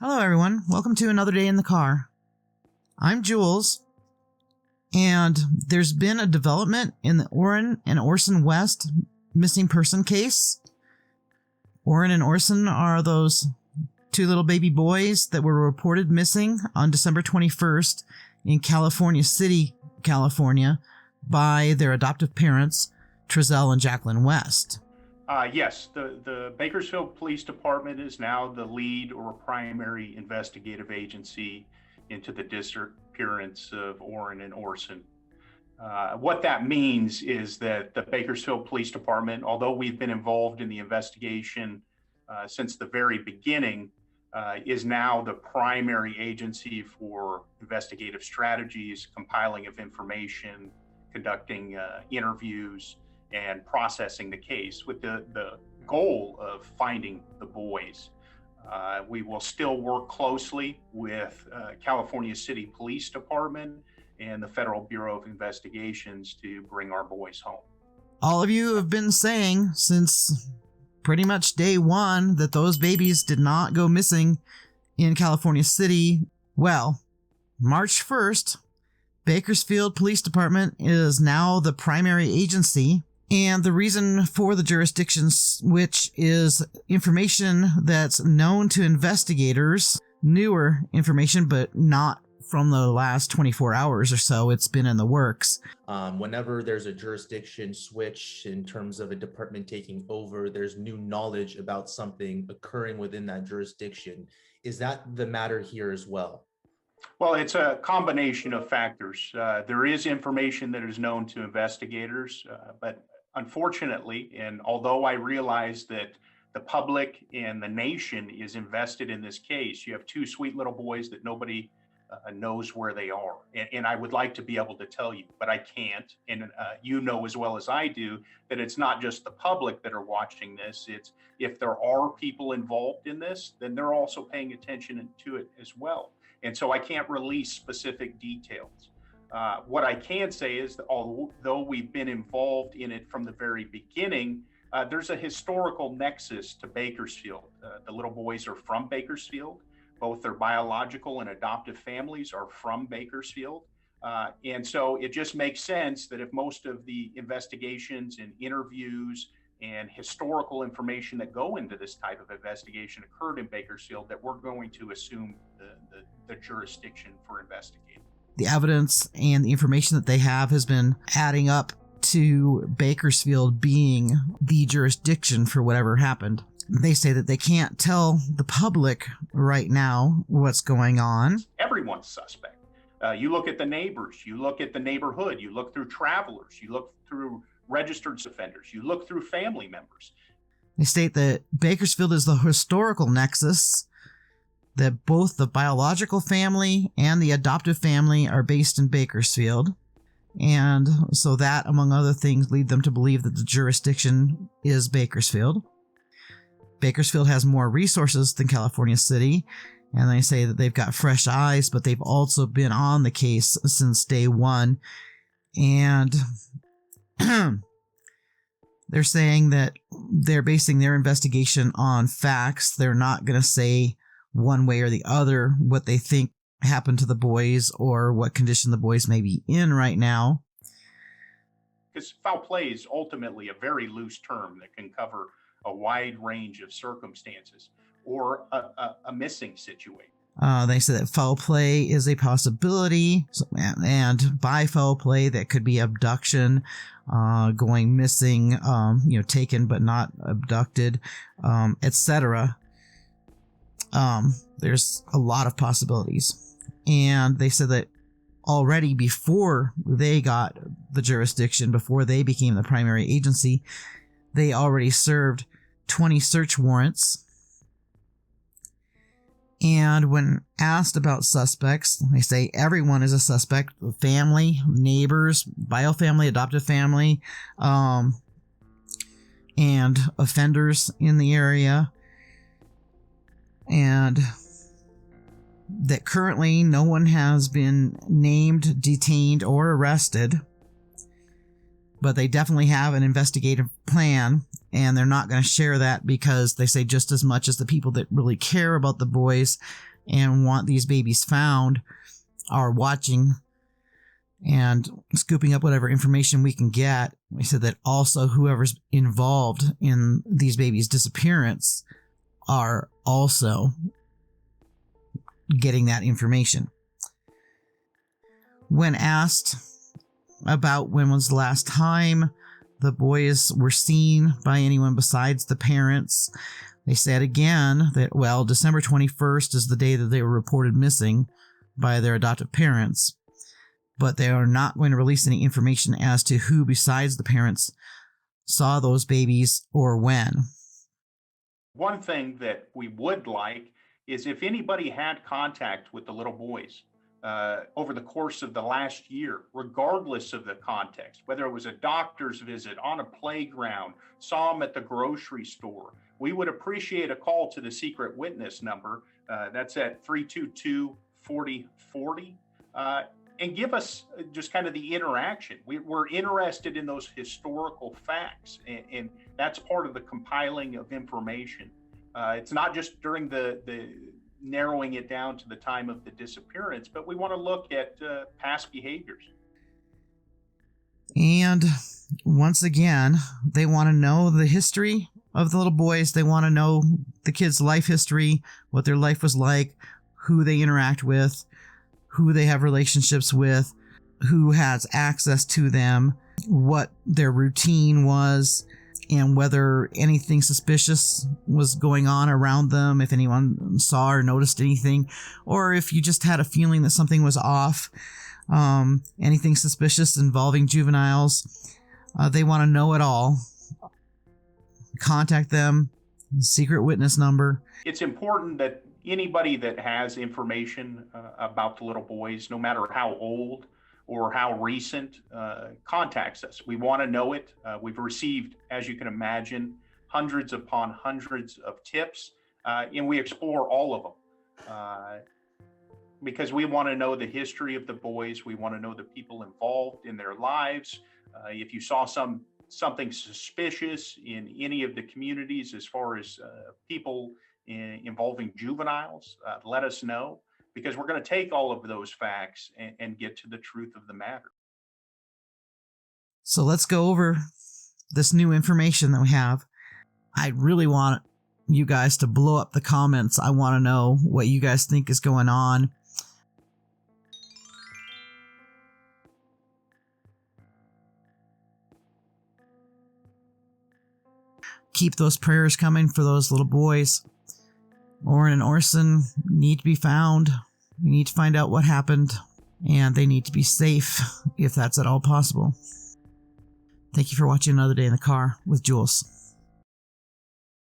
Hello, everyone. Welcome to Another Day in the Car. I'm JuleZ, and there's been a development in the Orrin and Orson West missing person case. Orrin and Orson are those two little baby boys that were reported missing on December 21st in California City, California, by their adoptive parents, Trezell and Jacqueline West. Yes, the Bakersfield Police Department is now the lead or primary investigative agency into the disappearance of Orrin and Orson. What that means is that the Bakersfield Police Department, although we've been involved in the investigation since the very beginning, is now the primary agency for investigative strategies, compiling of information, conducting interviews, and processing the case with the goal of finding the boys. We will still work closely with California City Police Department and the Federal Bureau of Investigations to bring our boys home. All of you have been saying since pretty much day one that those babies did not go missing in California City. Well, March 1st, Bakersfield Police Department is now the primary agency. And the reason for the jurisdiction switch is information that's known to investigators, newer information, but not from the last 24 hours or so. It's been in the works. Whenever there's a jurisdiction switch in terms of a department taking over, there's new knowledge about something occurring within that jurisdiction. Is that the matter here as well? Well, it's a combination of factors. There is information that is known to investigators, but unfortunately, and although I realize that the public and the nation is invested in this case, you have two sweet little boys that nobody knows where they are. And I would like to be able to tell you, but I can't. And you know as well as I do that it's not just the public that are watching this. It's if there are people involved in this, then they're also paying attention to it as well. And so I can't release specific details. What I can say is that although we've been involved in it from the very beginning, there's a historical nexus to Bakersfield. The little boys are from Bakersfield. Both their biological and adoptive families are from Bakersfield. And so it just makes sense that if most of the investigations and interviews and historical information that go into this type of investigation occurred in Bakersfield, that we're going to assume the jurisdiction for investigating. The evidence and the information that they have has been adding up to Bakersfield being the jurisdiction for whatever happened. They say that they can't tell the public right now what's going on. Everyone's suspect. You look at the neighbors, you look at the neighborhood, you look through travelers, you look through registered offenders, you look through family members. They state that Bakersfield is the historical nexus, that both the biological family and the adoptive family are based in Bakersfield. And so that, among other things, lead them to believe that the jurisdiction is Bakersfield. Bakersfield has more resources than California City, and they say that they've got fresh eyes, but they've also been on the case since day one. And they're saying that they're basing their investigation on facts. They're not going to say one way or the other what they think happened to the boys or what condition the boys may be in right now. Because foul play is ultimately a very loose term that can cover a wide range of circumstances or a missing situation. They say that foul play is a possibility, and by foul play, that could be abduction, going missing, taken but not abducted, etc. There's a lot of possibilities. And they said that already before they got the jurisdiction, before they became the primary agency, they already served 20 search warrants. And when asked about suspects, they say everyone is a suspect: family, neighbors, bio family, adoptive family, and offenders in the area. And that currently no one has been named, detained, or arrested. But they definitely have an investigative plan, and they're not going to share that because they say just as much as the people that really care about the boys and want these babies found are watching and scooping up whatever information we can get. We said that also whoever's involved in these babies' disappearance are also getting that information. When asked about when was the last time the boys were seen by anyone besides the parents, they said again that, well, December 21st is the day that they were reported missing by their adoptive parents, but they are not going to release any information as to who besides the parents saw those babies or when. One thing that we would like is if anybody had contact with the little boys over the course of the last year, regardless of the context, whether it was a doctor's visit, on a playground, saw them at the grocery store, we would appreciate a call to the secret witness number. That's at 322-4040. And give us just kind of the interaction. We're interested in those historical facts, and that's part of the compiling of information. It's not just during the narrowing it down to the time of the disappearance, but we want to look at past behaviors. And once again, they want to know the history of the little boys. They want to know the kids' life history, what their life was like, who they interact with, who they have relationships with, who has access to them, what their routine was, and whether anything suspicious was going on around them, if anyone saw or noticed anything, or if you just had a feeling that something was off, anything suspicious involving juveniles. They want to know it all. Contact them, secret witness number. It's important that anybody that has information about the little boys, no matter how old or how recent, contacts us. We want to know it. We've received, as you can imagine, hundreds upon hundreds of tips, and we explore all of them because we want to know the history of the boys. We want to know the people involved in their lives. If you saw something suspicious in any of the communities as far as people involving juveniles, let us know, because we're going to take all of those facts and get to the truth of the matter. So let's go over this new information that we have. I really want you guys to blow up the comments. I want to know what you guys think is going on. Keep those prayers coming for those little boys. Orrin and Orson need to be found. We need to find out what happened, and they need to be safe if that's at all possible. Thank you for watching Another Day in the Car with JuleZ.